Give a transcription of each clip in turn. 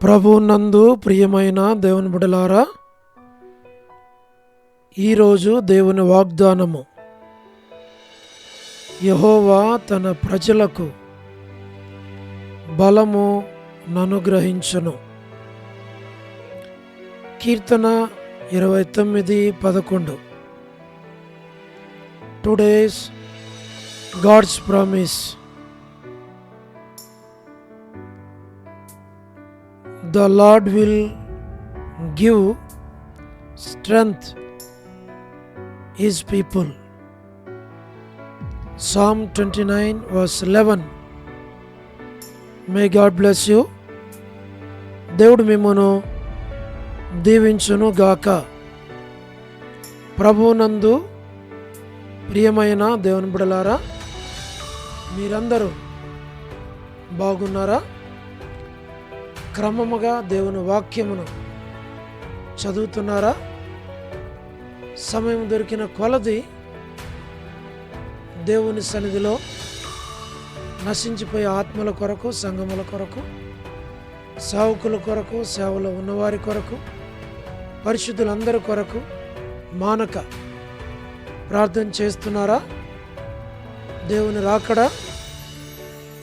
ప్రభువునందు ప్రియమైన దేవుని బిడ్డలారా, ఈరోజు దేవుని వాగ్దానము. యెహోవా తన ప్రజలకు బలము ననుగ్రహించును. కీర్తన 29:11. Today's God's promise. The Lord will give strength His people. Psalm 29:11. May God bless you. దేవుడు మిమ్మును దీవించును గాక. ప్రభువునందు ప్రియమైన దేవుని బిడ్డలారా, మీరందరూ బాగున్నారా? క్రమముగా దేవుని వాక్యమును చదువుతున్నారా? సమయం దొరికిన కొలది దేవుని సన్నిధిలో నశించిపోయే ఆత్మల కొరకు, సంఘముల కొరకు, సేవకుల కొరకు, సేవలో ఉన్నవారి కొరకు, పరిశుద్ధులందరి కొరకు మానక ప్రార్థన చేస్తున్నారా? దేవుని రాకడ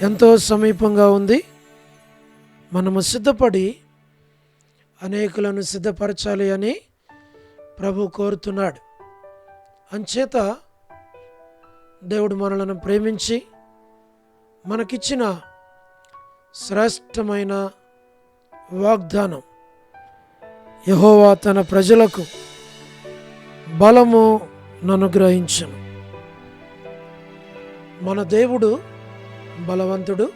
ఎంతో సమీపంగా ఉంది. మనము సిద్ధపడి అనేకులను సిద్ధపరచాలి అని ప్రభు కోరుతున్నాడు. అంచేత దేవుడు మనలను ప్రేమించి మనకిచ్చిన శ్రేష్టమైన వాగ్దానం, యెహోవా తన ప్రజలకు బలము ననుగ్రహించును. మన దేవుడు బలవంతుడు,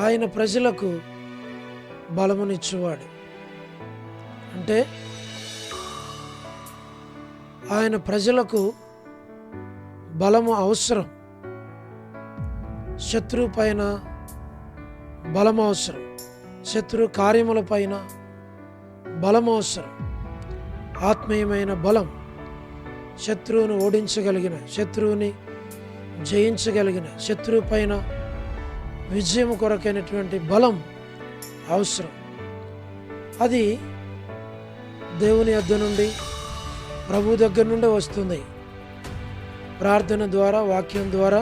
ఆయన ప్రజలకు బలమునిచ్చేవాడు. అంటే ఆయన ప్రజలకు బలము అవసరం. శత్రువు పైన బలం అవసరం, శత్రు కార్యముల పైన బలం అవసరం. ఆత్మీయమైన బలం, శత్రువును ఓడించగలిగిన, శత్రువుని జయించగలిగిన, శత్రువు పైన విజయం కొరకైనటువంటి బలం అవసరం. అది దేవుని యొద్ద నుండి, ప్రభు దగ్గర నుండి వస్తుంది. ప్రార్థన ద్వారా, వాక్యం ద్వారా,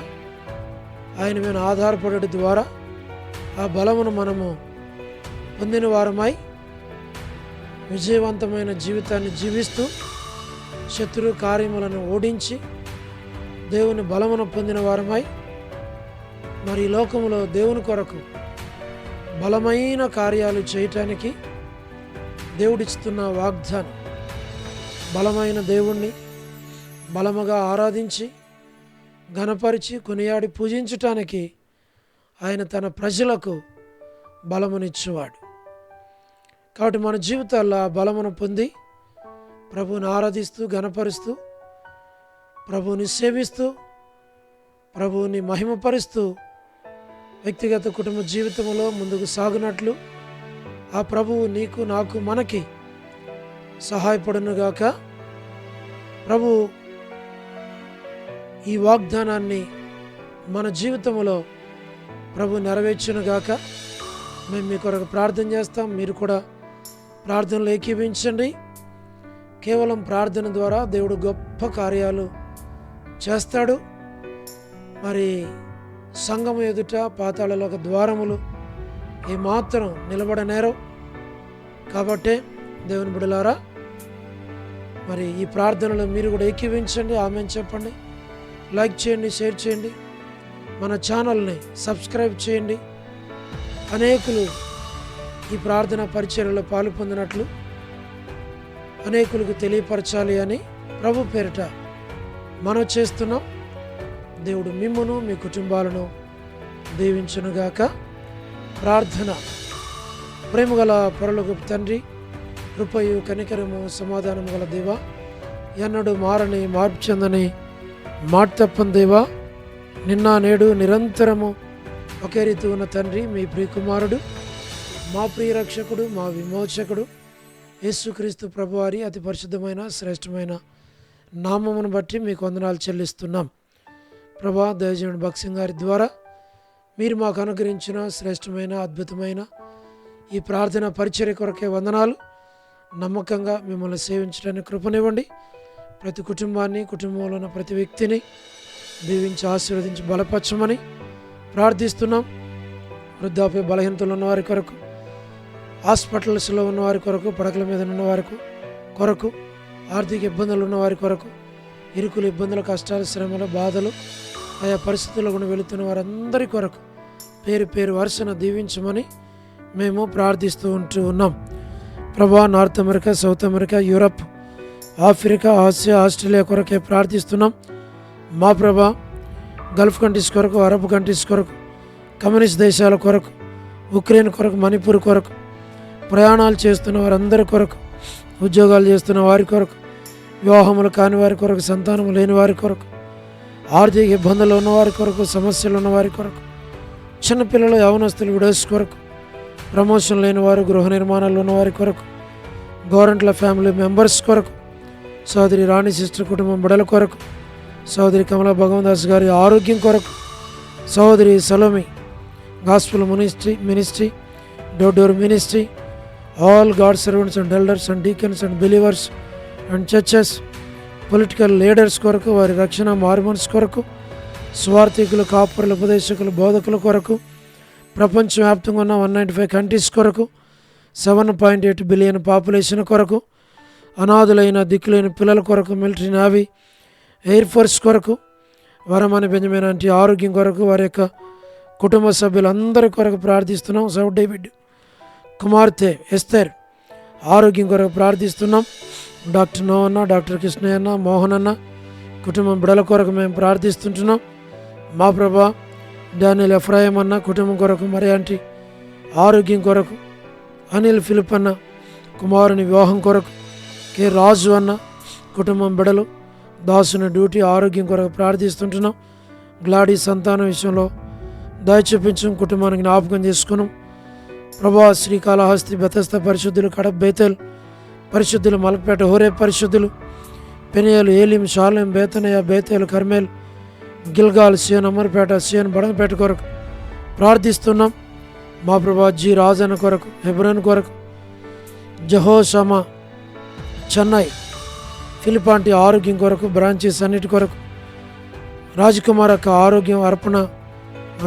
ఆయన మీద ఆధారపడడం ద్వారా ఆ బలమును మనము పొందిన వారమై విజయవంతమైన జీవితాన్ని జీవిస్తూ శత్రు కార్యములను ఓడించి దేవుని బలమును పొందిన వారమై మరి ఈ లోకములో దేవుని కొరకు బలమైన కార్యాలు చేయటానికి దేవుడిస్తున్న వాగ్దానం. బలమైన దేవుణ్ణి బలముగా ఆరాధించి ఘనపరిచి కొనియాడి పూజించటానికి ఆయన తన ప్రజలకు బలమునిచ్చేవాడు. కాబట్టి మన జీవితాల్లో ఆ బలమును పొంది ప్రభువుని ఆరాధిస్తూ, ఘనపరుస్తూ, ప్రభువుని సేవిస్తూ, ప్రభువుని మహిమపరుస్తూ వ్యక్తిగత కుటుంబ జీవితంలో ముందుకు సాగునట్లు ఆ ప్రభువు నీకు, నాకు, మనకి సహాయపడునుగాక. ప్రభు ఈ వాగ్దానాన్ని మన జీవితంలో ప్రభు నెరవేర్చునుగాక. మేము మీ కొరకు ప్రార్థన చేస్తాం. మీరు కూడా ప్రార్థనలు ఏకీభవించండి. కేవలం ప్రార్థన ద్వారా దేవుడు గొప్ప కార్యాలు చేస్తాడు. మరి సంఘము ఎదుట పాతాళలోక ద్వారములు ఏమాత్రం నిలబడనేరవు. కాబట్టే దేవుని బిడ్డలారా, మరి ఈ ప్రార్థనలు మీరు కూడా ఏకీవించండి. ఆమేన్ చెప్పండి, లైక్ చేయండి, షేర్ చేయండి, మన ఛానల్ని సబ్స్క్రైబ్ చేయండి. అనేకులు ఈ ప్రార్థన పరిచర్యలో పాలు పొందినట్లు అనేకులకు తెలియపరచాలి అని ప్రభు పేరిట మనం చేస్తున్నాం. దేవుడు మిమ్మును, మీ కుటుంబాలను దీవించునుగాక. ప్రార్థన. ప్రేమగల పరలోకపు తండ్రి, కృపయు కనికరము సమాధానము గల దేవా, ఎన్నడూ మారని, మార్పు చెందని, మాట తప్పని దేవా, నిన్న నేడు నిరంతరము ఒకే రీతి ఉన్న తండ్రి, మీ ప్రియకుమారుడు, మా ప్రియ రక్షకుడు, మా విమోచకుడు యేసుక్రీస్తు ప్రభువారి అతి పరిశుద్ధమైన శ్రేష్టమైన నామమును బట్టి మీకు వందనాలు చెల్లిస్తున్నాం. ప్రభా, దైవజనుడు భక్సింగ్ గారి ద్వారా మీరు మాకు అనుగ్రహించిన శ్రేష్టమైన, అద్భుతమైన ఈ ప్రార్థన పరిచర్య కొరకే వందనాలు. నమ్మకంగా మిమ్మల్ని సేవించడానికి కృపనివ్వండి. ప్రతి కుటుంబాన్ని, కుటుంబంలో ఉన్న ప్రతి వ్యక్తిని దీవించి ఆశీర్వదించి బలపరచమని ప్రార్థిస్తున్నాం. వృద్ధాప్య బలహీనతలు ఉన్నవారి కొరకు, హాస్పిటల్స్లో ఉన్నవారి కొరకు, పడకల మీద ఉన్నవారి కొరకు, ఆర్థిక ఇబ్బందులు ఉన్నవారి కొరకు, ఇరుకులు, ఇబ్బందులు, కష్టాలు, శ్రమలు, బాధలు, ఆయా పరిస్థితుల్లో కూడా వెళుతున్న వారందరి కొరకు పేరు పేరు వరుసన దీవించమని మేము ప్రార్థిస్తూ ఉన్నాం. ప్రభా, north America, south America, Europe, Africa, Asia, Australia కొరకే ప్రార్థిస్తున్నాం. మా ప్రభా, గల్ఫ్ కంట్రీస్ కొరకు, అరబ్ కంట్రీస్ కొరకు, కమ్యూనిస్ట్ దేశాల కొరకు, ఉక్రెయిన్ కొరకు, మణిపూర్ కొరకు, ప్రయాణాలు చేస్తున్న వారందరి కొరకు, ఉద్యోగాలు చేస్తున్న వారి కొరకు, వివాహములు కాని వారి కొరకు, సంతానం లేని వారి కొరకు, ఆర్థిక ఇబ్బందులు ఉన్నవారి కొరకు, సమస్యలు ఉన్నవారి కొరకు, చిన్నపిల్లలు, యవనస్తులు, విడోస్ కొరకు, ప్రమోషన్ లేని వారు, గృహ నిర్మాణాలు ఉన్నవారి కొరకు, గవర్నమెంట్ల ఫ్యామిలీ మెంబర్స్ కొరకు, సోదరి రాణి సిస్టర్ కుటుంబం బిడల కొరకు, సోదరి కమలా భగవందాస్ గారి ఆరోగ్యం కొరకు, సోదరి Salomi gospel ministry, door ministry, all God servants and elders and deacons and believers and churches, political leaders కొరకు, వారి రక్షణ, మార్మన్స్ కొరకు, స్వార్థికులు, కాపురులు, ఉపదేశకులు, బోధకుల కొరకు, ప్రపంచవ్యాప్తంగా ఉన్న 195 కంట్రీస్ కొరకు, 7.8 బిలియన్ పాపులేషన్ కొరకు, అనాథులైన దిక్కులైన పిల్లల కొరకు, మిలిటరీ, నేవీ, ఎయిర్ ఫోర్స్ కొరకు, వరమని బెంజమిన్ అంటే ఆరోగ్యం కొరకు, వారి యొక్క కుటుంబ సభ్యులందరి కొరకు ప్రార్థిస్తున్నాం. సౌ డేవిడ్ కుమార్తె ఎస్తేర్ ఆరోగ్యం కొరకు ప్రార్థిస్తున్నాం. డాక్టర్ నోవన్న, డాక్టర్ కృష్ణయ్యన్న, మోహన్ అన్న కుటుంబం బిడల కొరకు మేము ప్రార్థిస్తుంటున్నాం. మా ప్రభా, డానియల్ ఎఫ్రాయిం అన్న కుటుంబం కొరకు, మరి అంటే ఆరోగ్యం కొరకు, అనిల్ ఫిలిప్ అన్న కుమారుని వివాహం కొరకు, కె రాజు అన్న కుటుంబం బిడలు, దాసుని డ్యూటీ, ఆరోగ్యం కొరకు ప్రార్థిస్తుంటున్నాం. గ్లాడీ సంతానం విషయంలో దయ చూపించం, కుటుంబానికి జ్ఞాపకం చేసుకున్నాం. ప్రభా, శ్రీకాళహస్తి, బెతస్త పరిశుద్ధులు, కడప బేతేల్ పరిశుద్ధులు, మలపేట హోరే పరిశుద్ధులు, పెనియలు, ఏలిం, షాలేం, బేతనయ, బేతేలు, కర్మేల్, గిల్గాల్, సియన్, అమర్పేట, సియన్, బడంపేట కొరకు ప్రార్థిస్తున్నాం. మా ప్రభా, జి రాజన్న కొరకు, హెబ్రోన్ కొరకు, జహోషమా, చెన్నై, ఫిలిపాంటి ఆరోగ్యం కొరకు, బ్రాంచెస్ అన్నిటి కొరకు, రాజ్కుమార్ యొక్క ఆరోగ్యం, అర్పణ,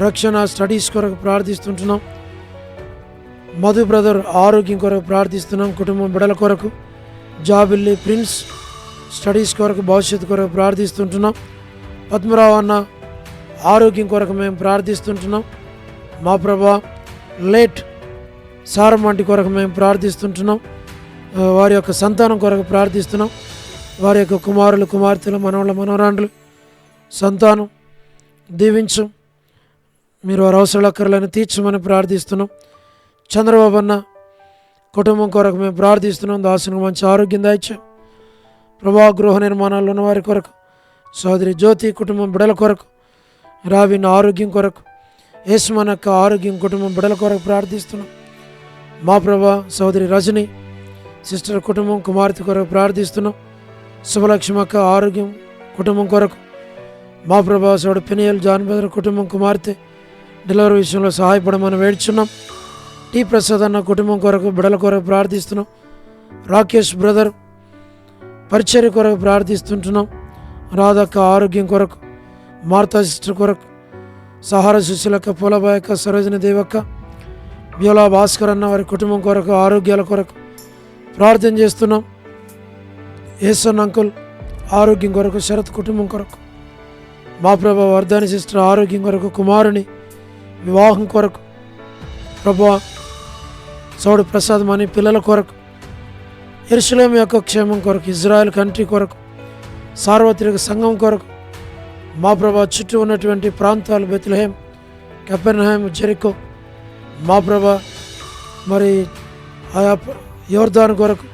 రక్షణ, స్టడీస్ కొరకు ప్రార్థిస్తుంటున్నాం. మధు బ్రదర్ ఆరోగ్యం కొరకు ప్రార్థిస్తున్నాం. కుటుంబం బిడల కొరకు, జాబిల్లి, ప్రిన్స్ స్టడీస్ కొరకు, భవిష్యత్తు కొరకు ప్రార్థిస్తుంటున్నాం. పద్మరావు అన్న ఆరోగ్యం కొరకు మేము ప్రార్థిస్తుంటున్నాం. మా ప్రభా, లేట్ సారమంటి కొరకు మేము ప్రార్థిస్తుంటున్నాం. వారి యొక్క సంతానం కొరకు ప్రార్థిస్తున్నాం. వారి యొక్క కుమారులు, కుమార్తెలు, మనవళ్ళ, మనవరాండ్లు సంతానం దీవించు, మీరు వారి అవసరాలక్కర్లను తీర్చమని ప్రార్థిస్తున్నాం. చంద్రబాబు అన్న కుటుంబం కొరకు మేము ప్రార్థిస్తున్నాం. దాసునికి మంచి ఆరోగ్యం దాయిచ్చాం. ప్రభా, గృహ నిర్మాణాలు ఉన్న వారి కొరకు, సోదరి జ్యోతి కుటుంబం బిడల కొరకు, రావిన్ ఆరోగ్యం కొరకు, యేసుమన్ యొక్క ఆరోగ్యం, కుటుంబం బిడల కొరకు ప్రార్థిస్తున్నాం. మా ప్రభా, సోదరి రజని సిస్టర్ కుటుంబం, కుమార్తె కొరకు ప్రార్థిస్తున్నాం. శుభలక్ష్మి యొక్క ఆరోగ్యం, కుటుంబం కొరకు, మా ప్రభా, సోడు పెనియల్, జాన్ బెదర్ కుటుంబం, కుమార్తె డెలివరీ విషయంలో సహాయపడమని వేడుచున్నాం. టి ప్రసాద్ అన్న కుటుంబం కొరకు, బిడల కొరకు ప్రార్థిస్తున్నాం. రాకేష్ బ్రదర్ పరిచర్య కొరకు ప్రార్థిస్తుంటున్నాం. రాధక్క ఆరోగ్యం కొరకు, మార్తా సిస్టర్ కొరకు, సహార శిష్యులక్క, పూలబాయక్క, సరోజిని దేవక్క, బ్యోలా భాస్కర్ అన్న వారి కుటుంబం కొరకు, ఆరోగ్యాల కొరకు ప్రార్థన చేస్తున్నాం. ఏసన్ అంకుల్ ఆరోగ్యం కొరకు, శరత్ కుటుంబం కొరకు, మా ప్రభా, వర్ధాని సిస్టర్ ఆరోగ్యం కొరకు, కుమారుని వివాహం కొరకు, ప్రభా, సౌడు ప్రసాద్ మణి పిల్లల కొరకు, యెరూషలేము యొక్క క్షేమం కొరకు, ఇజ్రాయెల్ కంట్రీ కొరకు, సార్వత్రిక సంఘం కొరకు, మా ప్రభా, చుట్టూ ఉన్నటువంటి ప్రాంతాలు, బెత్లెహేం, కపెర్నహూం, జెరికో, మా ప్రభా, మరి ఆయా యోర్దాను కొరకు,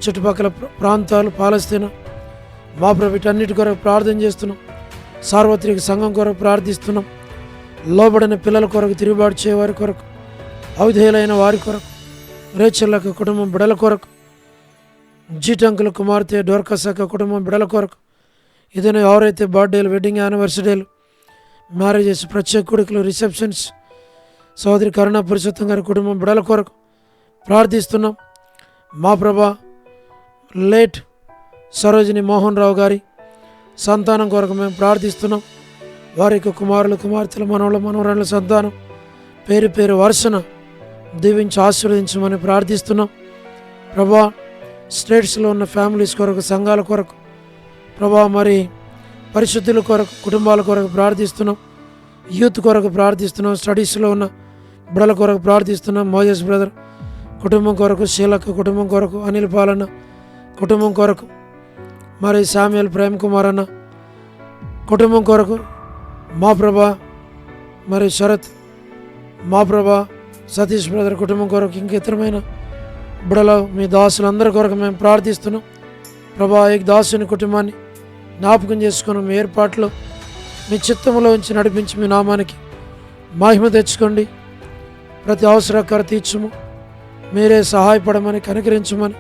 చుట్టుపక్కల ప్రాంతాలు, పాలస్తీనా, మా ప్రభు, వీటన్నిటి కొరకు ప్రార్థన చేస్తున్నాం. సార్వత్రిక సంఘం కొరకు ప్రార్థిస్తున్నాం. లోబడిన పిల్లల కొరకు, తిరుగుబాటు చేయవారి కొరకు, అవిధేయులైన వారి కొరకు, రేచర్ల కుటుంబం బిడల కొరకు, జీటంకుల కుమార్తె డోర్కస్ యొక్క కుటుంబం బిడల కొరకు, ఏదైనా ఎవరైతే బర్త్డేలు, వెడ్డింగ్ యానివర్సరీలు, మ్యారేజెస్, ప్రత్యేక కొడుకులు, రిసెప్షన్స్, సోదరి కరుణ పురుషోత్తం గారి కుటుంబం బిడల కొరకు, ప్రార్థిస్తున్నాం. మా ప్రభా లేట్ సరోజిని మోహన్ రావు గారి సంతానం కొరకు మేము ప్రార్థిస్తున్నాం. వారి యొక్క కుమారులు, కుమార్తెలు, మనవళ్ళ, మనవరాళ్ళ సంతానం పేరు పేరు వరుసన దీవించి ఆశీర్వదించమని ప్రార్థిస్తున్నాం. ప్రభా స్టేట్స్లో ఉన్న ఫ్యామిలీస్ కొరకు, సంఘాల కొరకు ప్రభా, మరి పరిశుద్ధుల కొరకు, కుటుంబాల కొరకు ప్రార్థిస్తున్నాం. యూత్ కొరకు ప్రార్థిస్తున్నాం. స్టడీస్లో ఉన్న బిడ్డల కొరకు ప్రార్థిస్తున్నాం. మోజెస్ బ్రదర్ కుటుంబం కొరకు, శీలక కుటుంబం కొరకు, అనిల్ పాలన్న కుటుంబం కొరకు, మరి శామ్యుల్ ప్రేమ్ కుమార్ అన్న కుటుంబం కొరకు, మా ప్రభా మరి శరత్, మా ప్రభా సతీష్ బ్రదర్ కుటుంబం కొరకు, ఇంక ఇతరమైన బిడ్డల మీ దాసులందరి కొరకు మేము ప్రార్థిస్తున్నాం. ప్రభా ఈ దాసుని కుటుంబాన్ని జ్ఞాపకం చేసుకుని మీ ఏర్పాట్లో మీ చిత్తంలో ఉంచి నడిపించి మీ నామానికి మహిమ తెచ్చుకోండి. ప్రతి అవసరకర తీర్చుము, మీరే సహాయపడమని, కనికరించమని,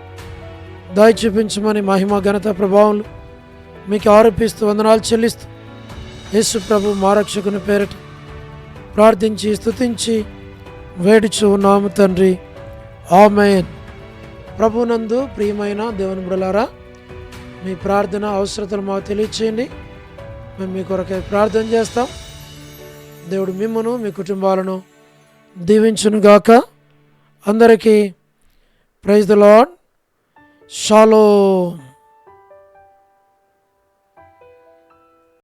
దయ చూపించమని మహిమ, ఘనత, ప్రభావాలు మీకు ఆరోపిస్తూ వందనాలు చెల్లిస్తూ యేసు ప్రభు మా రక్షకుని పేరిట ప్రార్థించి స్తుతించి వేడుచు ఉన్నాము తండ్రి, ఆమేన్. ప్రభునందు ప్రియమైన దేవుని బిడ్డలారా, మీ ప్రార్థన అవసరతలు మాకు తెలియచేయండి. మేము మీ కొరకై ప్రార్థన చేస్తాం. దేవుడు మిమ్మను, మీ కుటుంబాలను దీవించునుగాక. అందరికీ ప్రైజ్ ది లార్డ్. షాలోమ్.